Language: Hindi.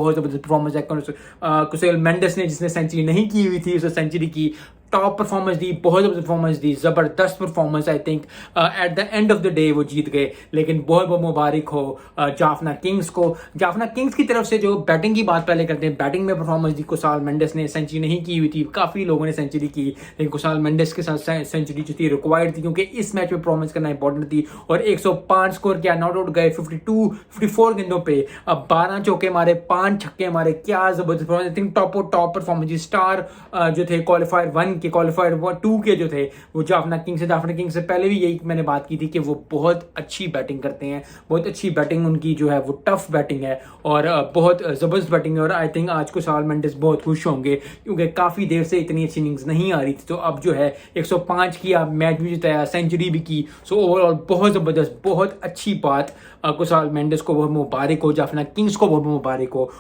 बहुत ज़बरदस्त परफॉर्मेंस है। कुशल मेंडिस ने जिसने सेंचुरी नहीं की हुई थी उसने सेंचुरी की, टॉप परफॉर्मेंस दी, बहुत ज़बरदस्त परफॉर्मेंस दी, ज़बरदस्त performance. I think at the end of the day वो जीत गए, लेकिन बहुत बहुत मुबारक हो जाफना किंग्स को। जाफना किंग्स की तरफ से जो बैटिंग की बात पहले करते हैं, बैटिंग में परफॉर्मेंस दी कुशाल मेंडिस ने, सेंचुरी नहीं की हुई थी, काफ़ी लोगों ने सेंचुरी की, लेकिन कुशाल मेंडिस के साथ सेंचुरी जो थी रिक्वायर्ड थी, क्योंकि इस मैच में परफॉर्मेंस करना इंपॉर्टेंट थी। और 105 स्कोर किया, नॉट आउट गए 54 गेंदों पे, अब 12 चौके मारे, 5 छक्के मारे, क्या जबरदस्त performance. I think top performance star जो थे क्वालिफायर 1 के, क्वालिफायर 2 के जो थे वो जाफना किंग्स से पहले भी यही मैंने बात की थी कि वो बहुत अच्छी बैटिंग करते हैं, बहुत अच्छी बैटिंग उनकी जो है वो टफ बैटिंग है और बहुत ज़बरदस्त बैटिंग है। और आई थिंक आज को साल मेंडिस बहुत खुश होंगे, क्योंकि काफ़ी देर से इतनी अच्छी इनिंग्स नहीं आ रही थी, तो अब जो है 105 किया, मैच भी जिताया, सेंचुरी भी की। सो ओवरऑल बहुत ज़बरदस्त, बहुत अच्छी बात। कुशाल मेंडिस को बहुत मुबारक हो, जाफना किंग्स को बहुत मुबारक हो।